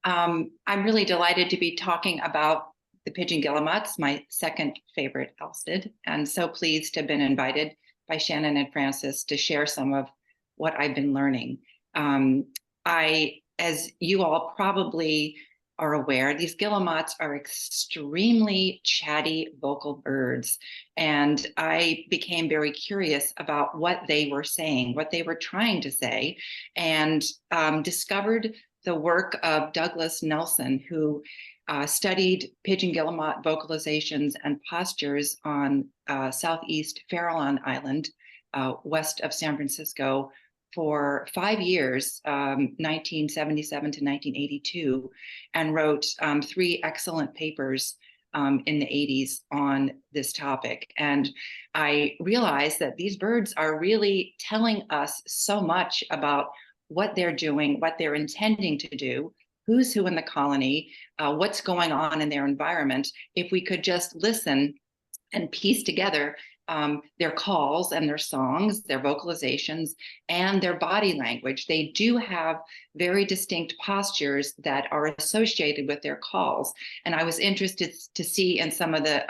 I'm really delighted to be talking about the Pigeon Guillemots, my second favorite elstid, and so pleased to have been invited by Shannon and Francis to share some of what I've been learning. As you all probably are aware, these guillemots are extremely chatty vocal birds, and I became very curious about what they were saying, what they were trying to say, and discovered the work of Douglas Nelson, who studied pigeon guillemot vocalizations and postures on southeast Farallon Island, west of San Francisco, for 5 years, 1977 to 1982, and wrote 3 excellent papers in the 80s on this topic. And I realized that these birds are really telling us so much about what they're doing, what they're intending to do, who's who in the colony, what's going on in their environment, if we could just listen and piece together their calls and their songs, their vocalizations, and their body language. They do have very distinct postures that are associated with their calls. And I was interested to see in some of the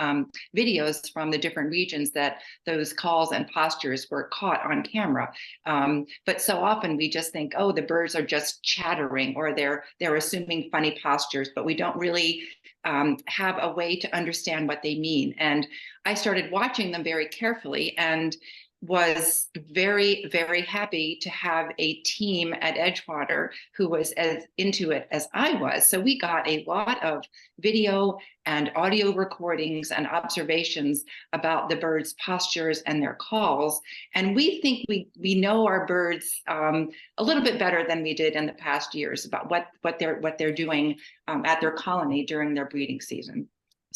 videos from the different regions that those calls and postures were caught on camera. But so often we just think, oh, the birds are just chattering, or they're assuming funny postures, but we don't really have a way to understand what they mean. And I started watching them very carefully and was very, very happy to have a team at Edgewater who was as into it as I was. So we got a lot of video and audio recordings and observations about the birds' postures and their calls. And we think we know our birds a little bit better than we did in the past years about what they're doing at their colony during their breeding season.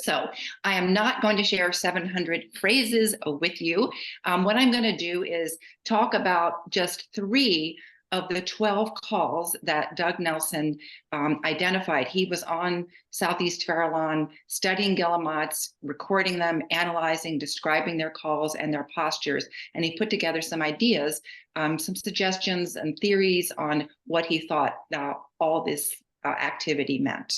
So I am not going to share 700 phrases with you. What I'm going to do is talk about just 3 of the 12 calls that Doug Nelson identified. He was on Southeast Farallon studying guillemots, recording them, analyzing, describing their calls and their postures. And he put together some ideas, some suggestions and theories on what he thought all this activity meant.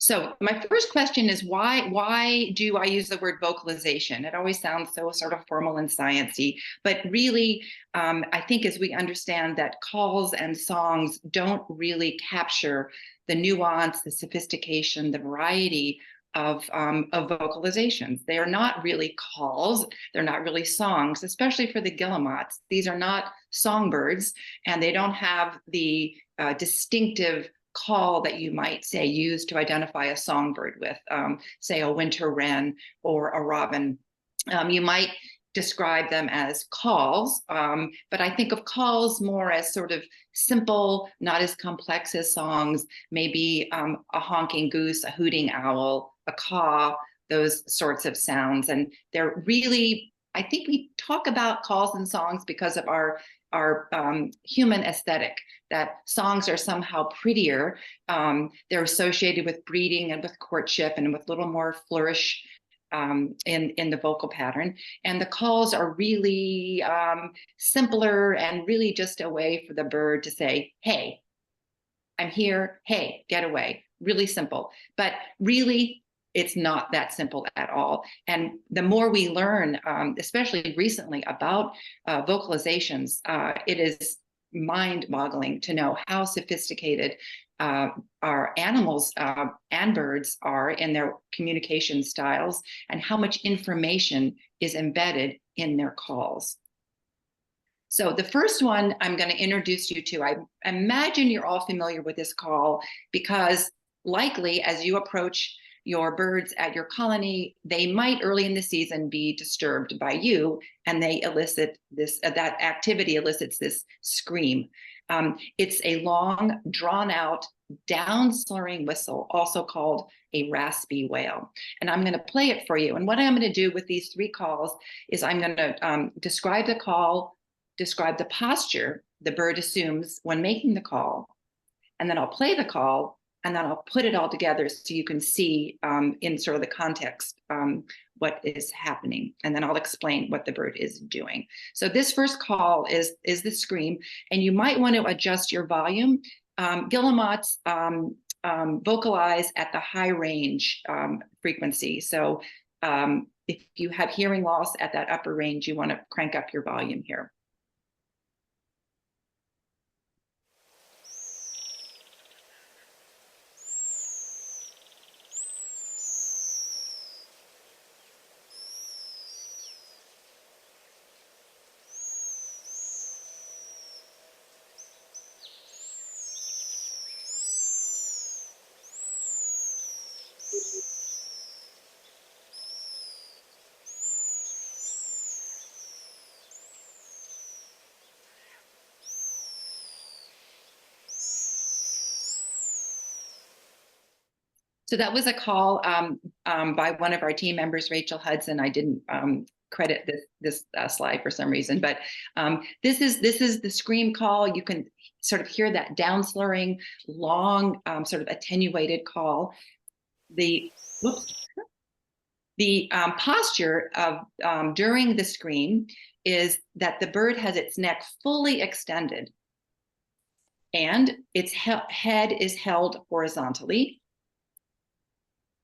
So my first question is, why do I use the word vocalization? It always sounds so sort of formal and sciencey, but really, I think as we understand that calls and songs don't really capture the nuance, the sophistication, the variety of vocalizations. They are not really calls, they're not really songs, especially for the guillemots. These are not songbirds, and they don't have the distinctive call that you might say use to identify a songbird with, say a winter wren or a robin. You might describe them as calls, but I think of calls more as sort of simple, not as complex as songs, maybe a honking goose, a hooting owl, a caw, those sorts of sounds. And they're really, I think we talk about calls and songs because of our human aesthetic, that songs are somehow prettier. They're associated with breeding and with courtship and with a little more flourish in the vocal pattern. And the calls are really simpler and really just a way for the bird to say, hey, I'm here, hey, get away. Really simple. But really, it's not that simple at all. And the more we learn, especially recently, about vocalizations, it is mind-boggling to know how sophisticated our animals and birds are in their communication styles and how much information is embedded in their calls. So the first one I'm going to introduce you to, I imagine you're all familiar with this call because likely as you approach your birds at your colony, they might early in the season be disturbed by you, and they elicit this, that activity elicits this scream. It's a long, drawn-out, down-slurring whistle, also called a raspy wail. And I'm going to play it for you. And what I'm going to do with these 3 calls is I'm going to describe the call, describe the posture the bird assumes when making the call, and then I'll play the call, and then I'll put it all together so you can see in sort of the context what is happening. And then I'll explain what the bird is doing. So this first call is the scream, and you might want to adjust your volume Guillemots vocalize at the high range frequency. So if you have hearing loss at that upper range, you want to crank up your volume here. So that was a call by one of our team members, Rachel Hudson. I didn't credit this slide for some reason, but this is the scream call. You can sort of hear that down slurring, long, sort of attenuated call. The posture of during the scream is that the bird has its neck fully extended, and its head is held horizontally,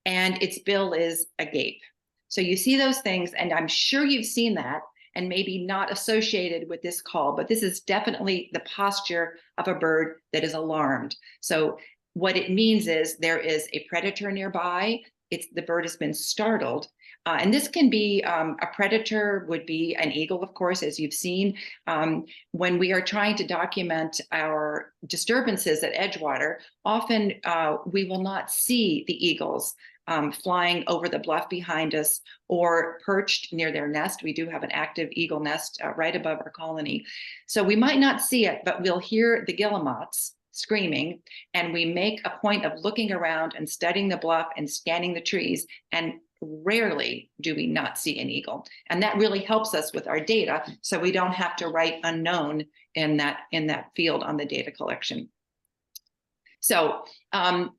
and its bill is agape. So you see those things, and I'm sure you've seen that, and maybe not associated with this call, but this is definitely the posture of a bird that is alarmed. So what it means is there is a predator nearby. The bird has been startled. And this can be a predator, would be an eagle, of course, as you've seen. When we are trying to document our disturbances at Edgewater, often we will not see the eagles flying over the bluff behind us or perched near their nest. We do have an active eagle nest right above our colony. So we might not see it, but we'll hear the guillemots screaming, and we make a point of looking around and studying the bluff and scanning the trees, and rarely do we not see an eagle. And that really helps us with our data, so we don't have to write unknown in that field on the data collection. So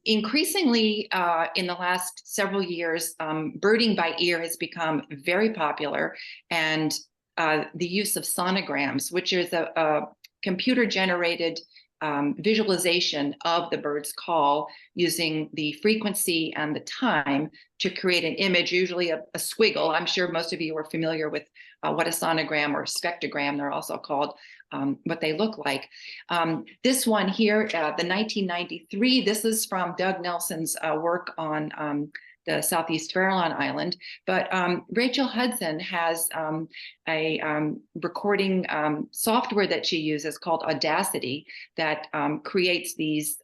increasingly in the last several years, birding by ear has become very popular, and the use of sonograms, which is a computer-generated visualization of the bird's call using the frequency and the time to create an image, usually a squiggle. I'm sure most of you are familiar with what a sonogram or spectrogram, they're also called, what they look like. This one here, the 1993, this is from Doug Nelson's work on the Southeast Farallon Island. But Rachel Hudson has a recording software that she uses called Audacity that creates these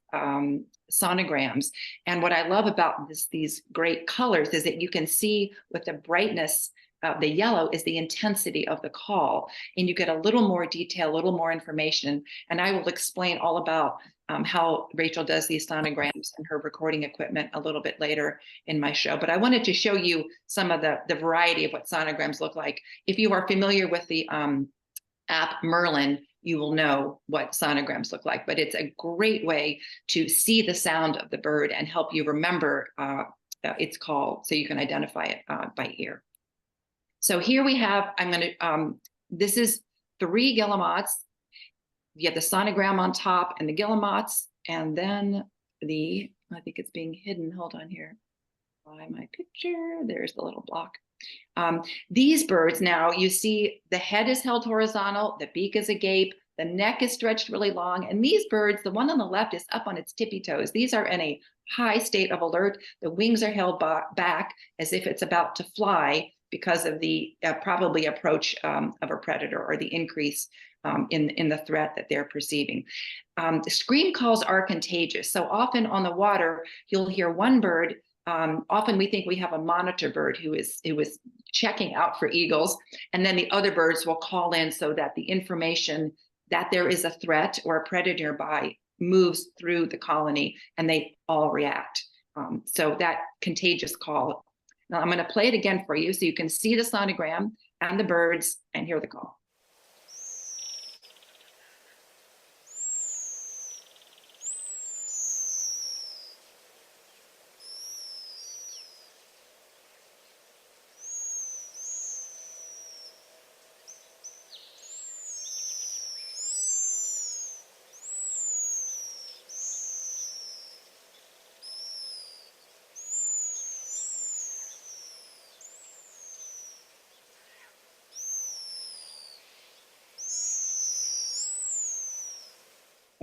sonograms. And what I love about these great colors is that you can see with the brightness, the yellow is the intensity of the call, and you get a little more detail, a little more information. And I will explain all about how Rachel does these sonograms and her recording equipment a little bit later in my show. But I wanted to show you some of the variety of what sonograms look like. If you are familiar with the app Merlin, you will know what sonograms look like. But it's a great way to see the sound of the bird and help you remember its call, so you can identify it by ear. So here we have, this is 3 guillemots. You have the sonogram on top and the guillemots, and then I think it's being hidden, hold on here, by my picture, there's the little block. These birds now, you see the head is held horizontal, the beak is agape, the neck is stretched really long, and these birds, the one on the left is up on its tippy toes. These are in a high state of alert. The wings are held back as if it's about to fly, because of the probably approach of a predator, or the increase in the threat that they're perceiving. The scream calls are contagious. So often on the water, you'll hear one bird. Often we think we have a monitor bird who is checking out for eagles, and then the other birds will call in so that the information that there is a threat or a predator nearby moves through the colony, and they all react. So that contagious call. Now I'm going to play it again for you so you can see the sonogram and the birds and hear the call.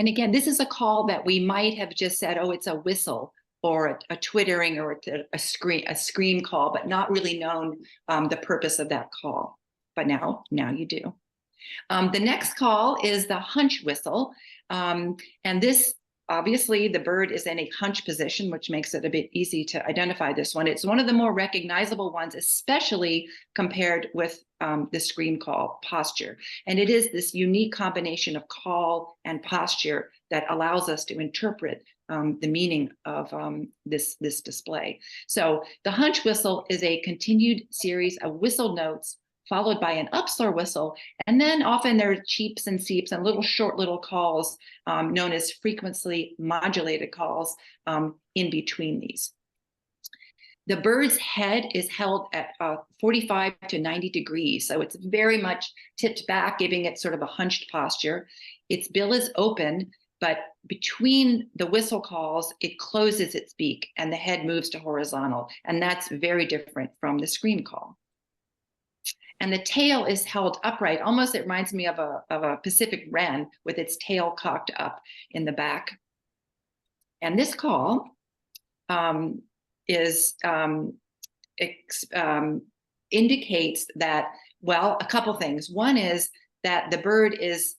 And again, this is a call that we might have just said, oh, it's a whistle or a twittering or a scream call, but not really known the purpose of that call. But now you do. The next call is the hunch whistle. And this, obviously, the bird is in a hunch position, which makes it a bit easy to identify this one. It's one of the more recognizable ones, especially compared with the scream call posture. And it is this unique combination of call and posture that allows us to interpret the meaning of this display. So the hunch whistle is a continued series of whistle notes followed by an upslur whistle, and then often there are cheeps and seeps and short little calls known as frequency modulated calls in between these. The bird's head is held at 45 to 90 degrees, so it's very much tipped back, giving it sort of a hunched posture. Its bill is open, but between the whistle calls, it closes its beak and the head moves to horizontal, and that's very different from the scream call. And the tail is held upright. Almost, it reminds me of a Pacific wren with its tail cocked up in the back. And this call indicates that, well, a couple things. One is that the bird is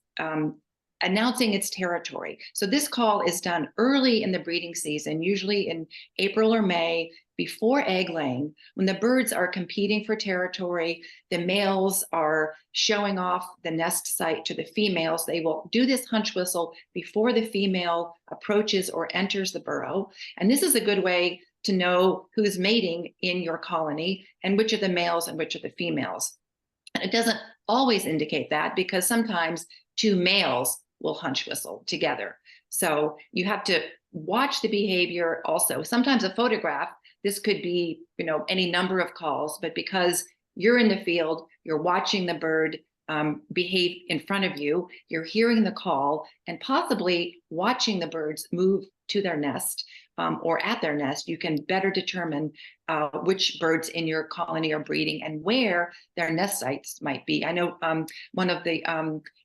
announcing its territory. So this call is done early in the breeding season, usually in April or May, before egg laying, when the birds are competing for territory. The males are showing off the nest site to the females. They will do this hunch whistle before the female approaches or enters the burrow. And this is a good way to know who's mating in your colony and which are the males and which are the females. And it doesn't always indicate that, because sometimes two males will hunch whistle together. So you have to watch the behavior also. Sometimes a photograph, this could be, any number of calls, but because you're in the field, you're watching the bird behave in front of you, you're hearing the call and possibly watching the birds move to their nest or at their nest, you can better determine which birds in your colony are breeding and where their nest sites might be. I know one of the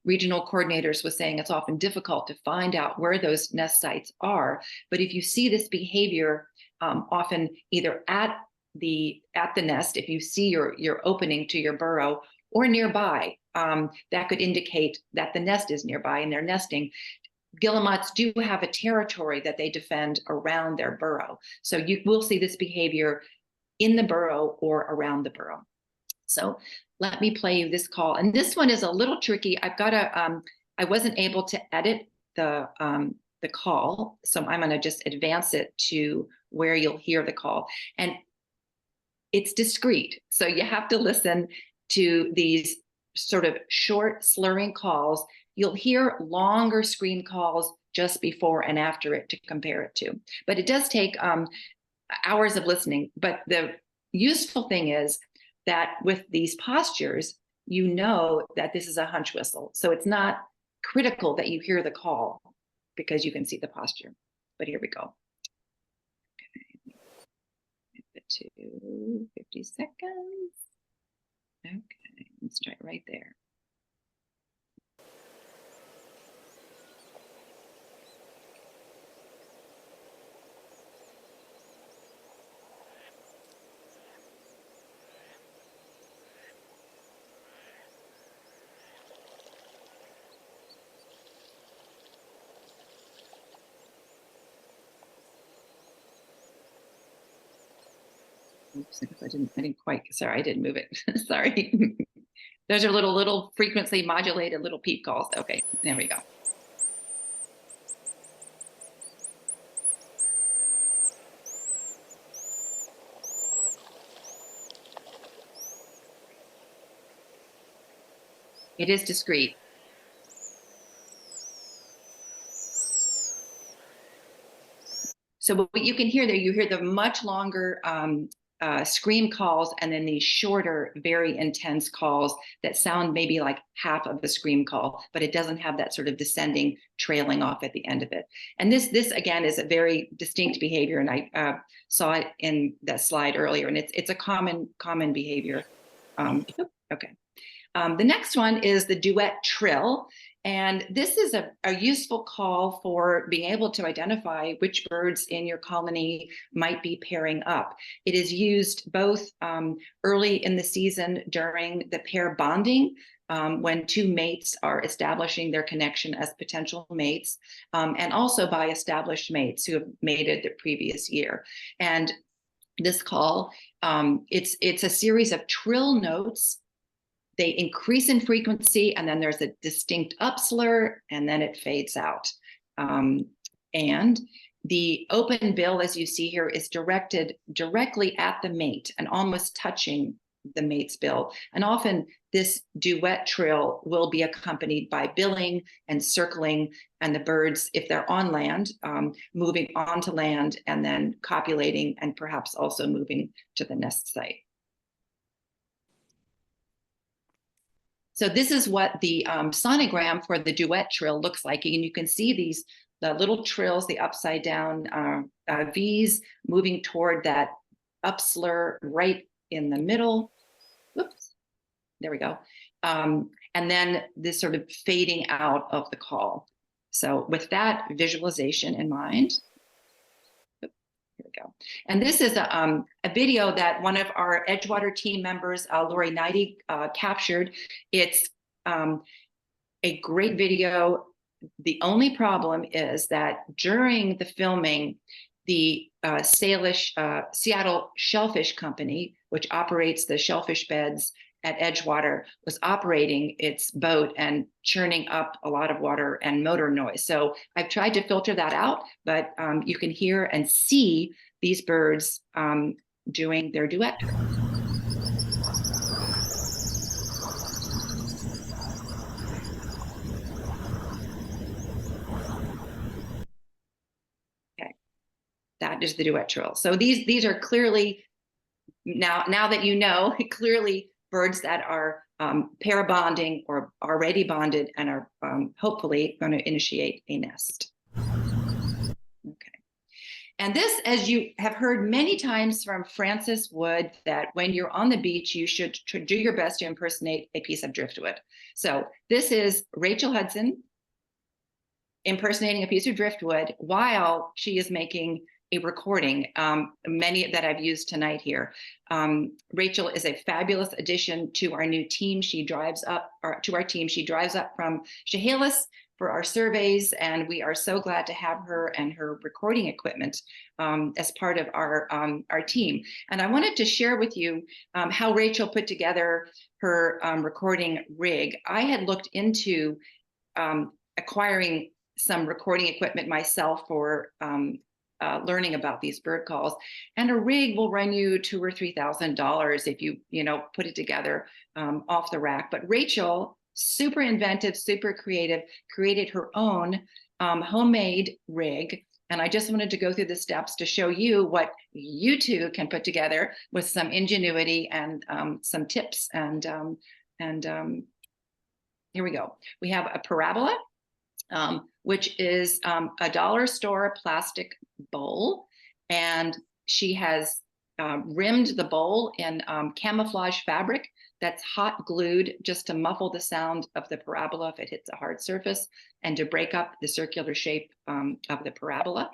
regional coordinators was saying it's often difficult to find out where those nest sites are, but if you see this behavior often either at the nest, if you see your opening to your burrow, or nearby, that could indicate that the nest is nearby and they're nesting. Guillemots do have a territory that they defend around their burrow. So you will see this behavior in the burrow or around the burrow. So let me play you this call. And this one is a little tricky. I wasn't able to edit the call, so I'm going to just advance it to where you'll hear the call. And it's discrete, so you have to listen to these sort of short slurring calls. You'll hear longer scream calls just before and after it to compare it to. But it does take hours of listening. But the useful thing is that with these postures, you know that this is a hunch whistle. So it's not critical that you hear the call because you can see the posture. But here we go. Okay. To 50 seconds. Okay, let's try it right there. Oops, I didn't quite, sorry, I didn't move it. Sorry. Those are little frequency modulated little peep calls. Okay, there we go. It is discrete. So what you can hear there, you hear the much longer scream calls and then these shorter, very intense calls that sound maybe like half of a scream call, but it doesn't have that sort of descending, trailing off at the end of it. And this again is a very distinct behavior, and I saw it in that slide earlier, and it's a common behavior. Okay. The next one is the duet trill. And this is a useful call for being able to identify which birds in your colony might be pairing up. It is used both early in the season during the pair bonding, when two mates are establishing their connection as potential mates, and also by established mates who have mated the previous year. And this call, it's a series of trill notes. They increase in frequency, and then there's a distinct upslur, and then it fades out. And the open bill, as you see here, is directed directly at the mate and almost touching the mate's bill. And often this duet trill will be accompanied by billing and circling, and the birds, if they're on land, moving onto land and then copulating and perhaps also moving to the nest site. So this is what the sonogram for the duet trill looks like. And you can see the little trills, the upside down V's moving toward that upslur right in the middle. Whoops, there we go. And then this sort of fading out of the call. So with that visualization in mind, here we go. And this is a video that one of our Edgewater team members, Lori Knighty, captured. It's a great video. The only problem is that during the filming, the Seattle Shellfish Company, which operates the shellfish beds at Edgewater, was operating its boat and churning up a lot of water and motor noise. So I've tried to filter that out, but you can hear and see these birds doing their duet. Okay, that is the duet trill. So these are clearly, now that you know, clearly birds that are pair bonding or already bonded and are hopefully going to initiate a nest. Okay. And this, as you have heard many times from Frances Wood, that when you're on the beach, you should do your best to impersonate a piece of driftwood. So this is Rachel Hudson impersonating a piece of driftwood while she is making a recording, many that I've used tonight here. Rachel is a fabulous addition to our new team. She drives up, or to our team, she drives up from Chehalis for our surveys, and we are so glad to have her and her recording equipment as part of our team. And I wanted to share with you how Rachel put together her recording rig. I had looked into acquiring some recording equipment myself for learning about these bird calls, and a rig will run you $2,000 or $3,000 if you put it together off the rack. But Rachel, super inventive, super creative, created her own homemade rig, and I just wanted to go through the steps to show you what you too can put together with some ingenuity and some tips. And here we go. We have a parabola, which is a dollar store plastic bowl, and she has rimmed the bowl in camouflage fabric that's hot glued just to muffle the sound of the parabola if it hits a hard surface and to break up the circular shape of the parabola.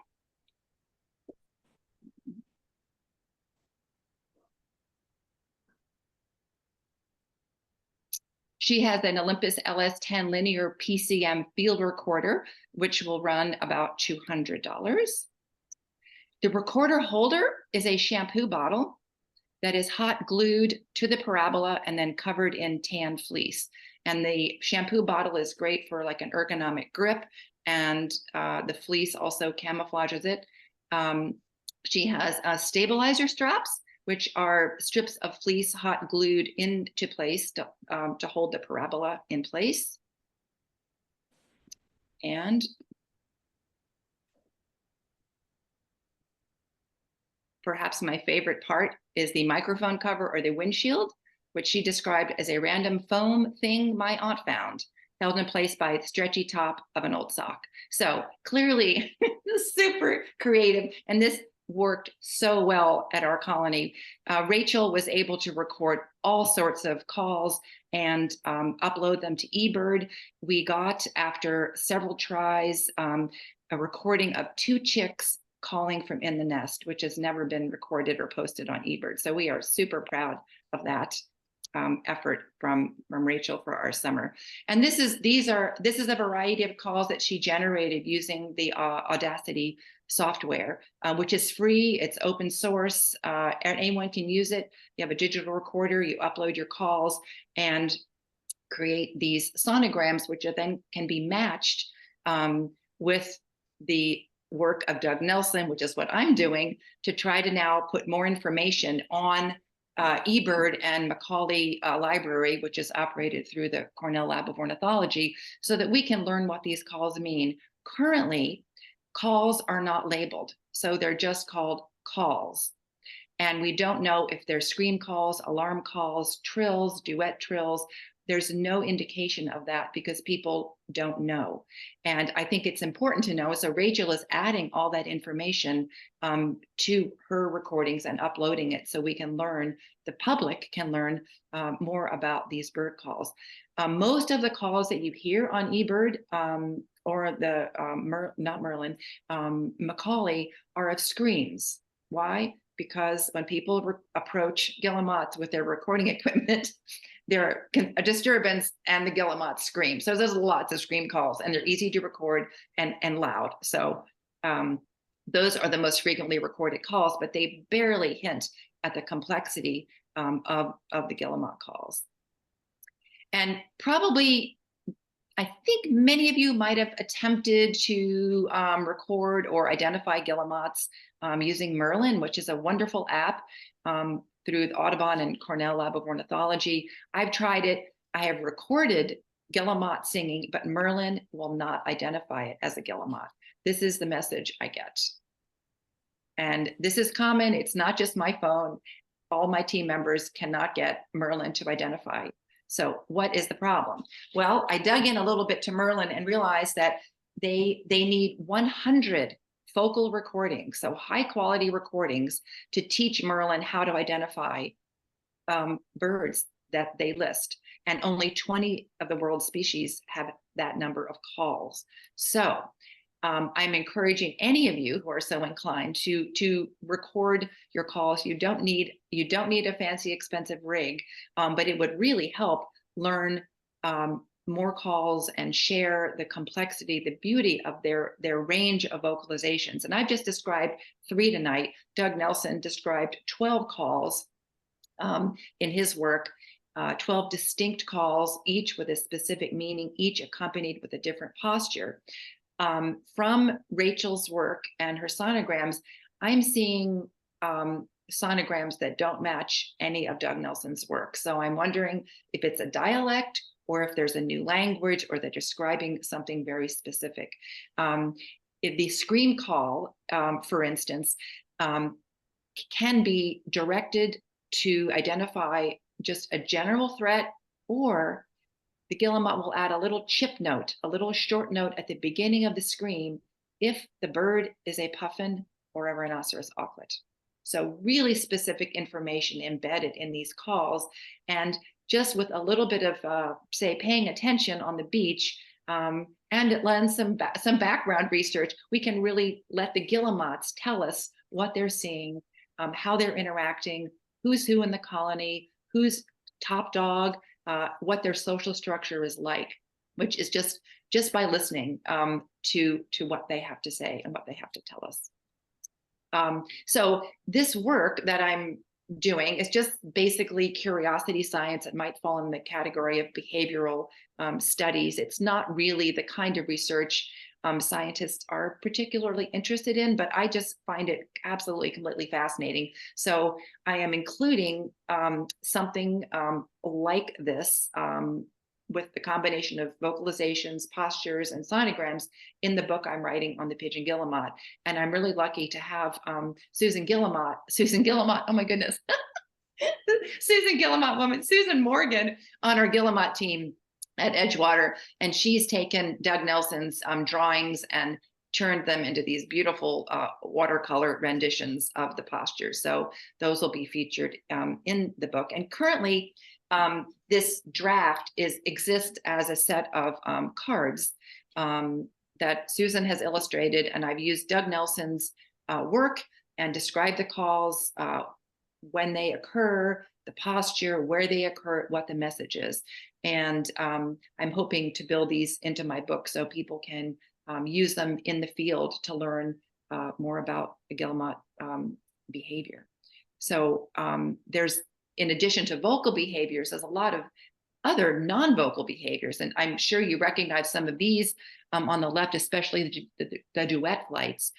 She has an Olympus LS10 linear PCM field recorder, which will run about $200. The recorder holder is a shampoo bottle that is hot glued to the parabola and then covered in tan fleece. And the shampoo bottle is great for like an ergonomic grip, and the fleece also camouflages it. She has stabilizer straps, which are strips of fleece hot glued into place to hold the parabola in place. And perhaps my favorite part is the microphone cover or the windshield, which she described as a random foam thing my aunt found, held in place by the stretchy top of an old sock. So clearly super creative. And this worked so well at our colony. Rachel was able to record all sorts of calls and upload them to eBird. We got, after several tries, a recording of 2 chicks calling from in the nest, which has never been recorded or posted on eBird. So we are super proud of that effort from Rachel for our summer. And this is a variety of calls that she generated using the Audacity software, which is free. It's open source. Anyone can use it. You have a digital recorder, you upload your calls and create these sonograms, which then can be matched with the work of Doug Nelson, which is what I'm doing, to try to now put more information on eBird and Macaulay Library, which is operated through the Cornell Lab of Ornithology, so that we can learn what these calls mean. Currently, calls are not labeled, so they're just called calls. And we don't know if they're scream calls, alarm calls, trills, duet trills. There's no indication of that because people don't know. And I think it's important to know. So Rachel is adding all that information to her recordings and uploading it so we can learn, the public can learn more about these bird calls. Most of the calls that you hear on eBird or the, not Merlin, Macaulay are of screams. Why? Because when people approach guillemots with their recording equipment, there a disturbance and the guillemot scream. So there's lots of scream calls and they're easy to record and loud. So those are the most frequently recorded calls, but they barely hint at the complexity of the guillemot calls. And probably, I think many of you might have attempted to record or identify guillemots using Merlin, which is a wonderful app through the Audubon and Cornell Lab of Ornithology. I've tried it. I have recorded guillemot singing, but Merlin will not identify it as a guillemot. This is the message I get. And this is common. It's not just my phone. All my team members cannot get Merlin to identify. So what is the problem? Well, I dug in a little bit to Merlin and realized that they need 100 focal recordings, so high quality recordings, to teach Merlin how to identify birds that they list. And only 20 of the world's species have that number of calls. So I'm encouraging any of you who are so inclined to record your calls. You don't need a fancy, expensive rig, but it would really help learn more calls and share the complexity, the beauty of their range of vocalizations. And I've just described 3 tonight. Doug Nelson described 12 calls in his work, 12 distinct calls, each with a specific meaning, each accompanied with a different posture. From Rachel's work and her sonograms, I'm seeing sonograms that don't match any of Doug Nelson's work. So I'm wondering if it's a dialect or if there's a new language or they're describing something very specific. If the scream call, for instance, can be directed to identify just a general threat, or the guillemot will add a little chip note, a little short note at the beginning of the scream if the bird is a puffin or a rhinoceros auklet. So really specific information embedded in these calls. And just with a little bit of, say, paying attention on the beach, and it lends some background research, we can really let the guillemots tell us what they're seeing, how they're interacting, who's who in the colony, who's top dog, what their social structure is like, which is just by listening to what they have to say and what they have to tell us. So this work that I'm doing is just basically curiosity science. It might fall in the category of behavioral studies. It's not really the kind of research scientists are particularly interested in, but I just find it absolutely completely fascinating. So I am including something like this with the combination of vocalizations, postures, and sonograms in the book I'm writing on the pigeon guillemot. And I'm really lucky to have Susan Guillemot, oh my goodness, Susan Morgan on our guillemot team at Edgewater. And she's taken Doug Nelson's drawings and turned them into these beautiful watercolor renditions of the postures. So those will be featured in the book. And currently, this draft exists as a set of cards that Susan has illustrated, and I've used Doug Nelson's work and described the calls, when they occur, the posture, where they occur, what the message is. And I'm hoping to build these into my book so people can use them in the field to learn more about the Guillemot behavior. So there's, in addition to vocal behaviors, there's a lot of other non-vocal behaviors. And I'm sure you recognize some of these on the left, especially the duet flights.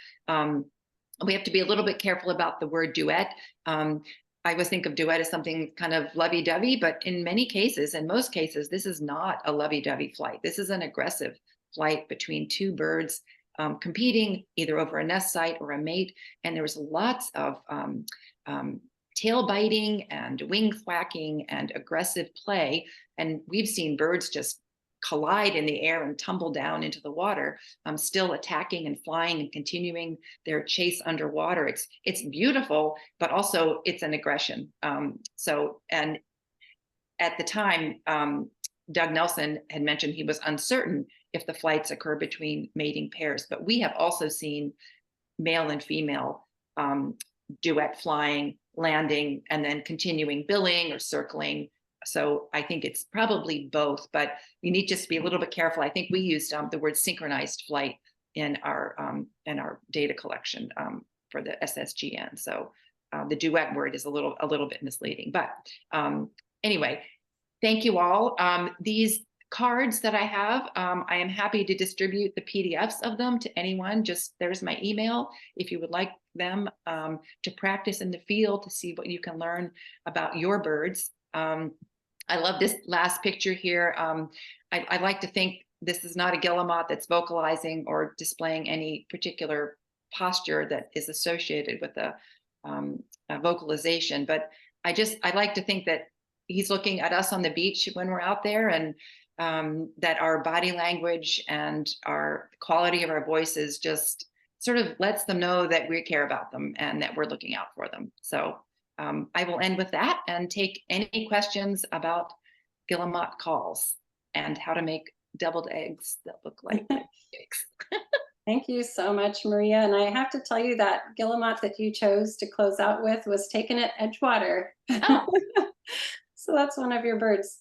We have to be a little bit careful about the word duet. I always think of duet as something kind of lovey-dovey, but in many cases, in most cases, this is not a lovey-dovey flight. This is an aggressive flight between two birds competing either over a nest site or a mate. And there was lots of tail biting and wing thwacking and aggressive play. And we've seen birds just collide in the air and tumble down into the water, still attacking and flying and continuing their chase underwater. It's beautiful, but also it's an aggression. And at the time, Doug Nelson had mentioned he was uncertain if the flights occur between mating pairs, but we have also seen male and female duet flying, landing, and then continuing billing or circling. So I think it's probably both, but you need just to be a little bit careful. I think we used the word synchronized flight in our data collection for the SSGN. So the duet word is a little bit misleading. But anyway, thank you all. These cards that I have, I am happy to distribute the PDFs of them to anyone. Just there's my email if you would like them to practice in the field to see what you can learn about your birds. I love this last picture here. I like to think this is not a guillemot that's vocalizing or displaying any particular posture that is associated with a vocalization, but I like to think that he's looking at us on the beach when we're out there, and that our body language and our quality of our voices just sort of lets them know that we care about them and that we're looking out for them. So I will end with that and take any questions about guillemot calls and how to make deviled eggs that look like eggs. Thank you so much, Maria. And I have to tell you that guillemot that you chose to close out with was taken at Edgewater. Oh. So that's one of your birds.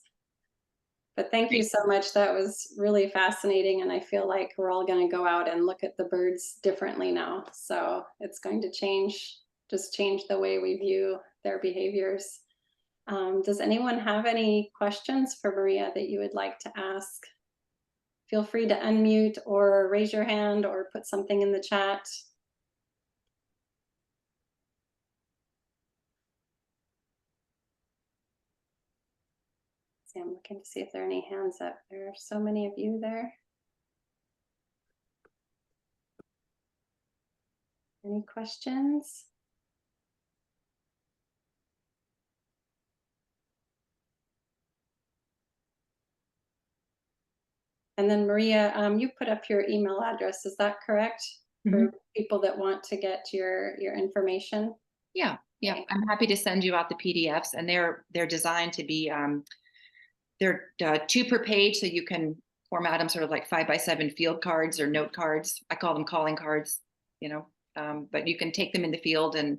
But thank you so much. That was really fascinating. And I feel like we're all going to go out and look at the birds differently now. So it's going to change the way we view their behaviors. Does anyone have any questions for Maria that you would like to ask? Feel free to unmute or raise your hand or put something in the chat. See, I'm looking to see if there are any hands up. There are so many of you there. Any questions? And then Maria, you put up your email address, is that correct? Mm-hmm. For people that want to get your information? Yeah, okay. I'm happy to send you out the PDFs, and they're designed to be, they're 2 per page, so you can format them sort of like 5x7 field cards or note cards. I call them calling cards, but you can take them in the field, and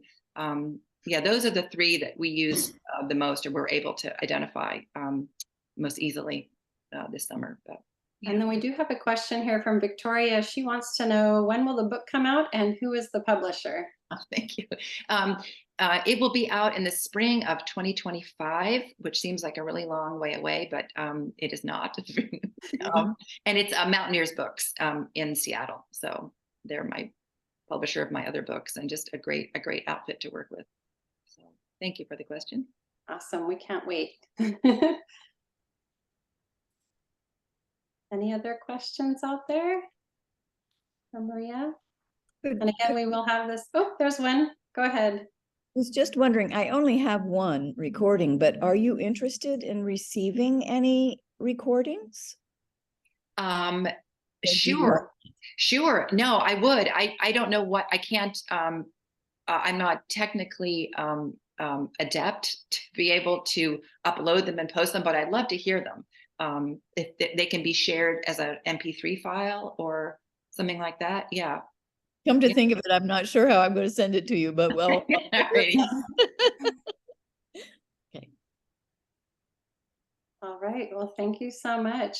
yeah, those are the 3 that we use the most, or we're able to identify most easily this summer. But yeah. And then we do have a question here from Victoria. She wants to know, when will the book come out and who is the publisher? Oh, thank you. It will be out in the spring of 2025, which seems like a really long way away, but it is not. And it's Mountaineers Books in Seattle. So they're my publisher of my other books, and just a great outfit to work with. So thank you for the question. Awesome. We can't wait. Any other questions out there for Maria? And again, we will have this. Oh, there's one. Go ahead. I was just wondering, I only have one recording, but are you interested in receiving any recordings? Sure. Sure. No, I would. I don't know what, I can't, I'm not technically adept to be able to upload them and post them, but I'd love to hear them. If they can be shared as an MP3 file or something like that. Yeah. Come to think of it, I'm not sure how I'm going to send it to you, but well. Alrighty. Okay. All right. Well, thank you so much.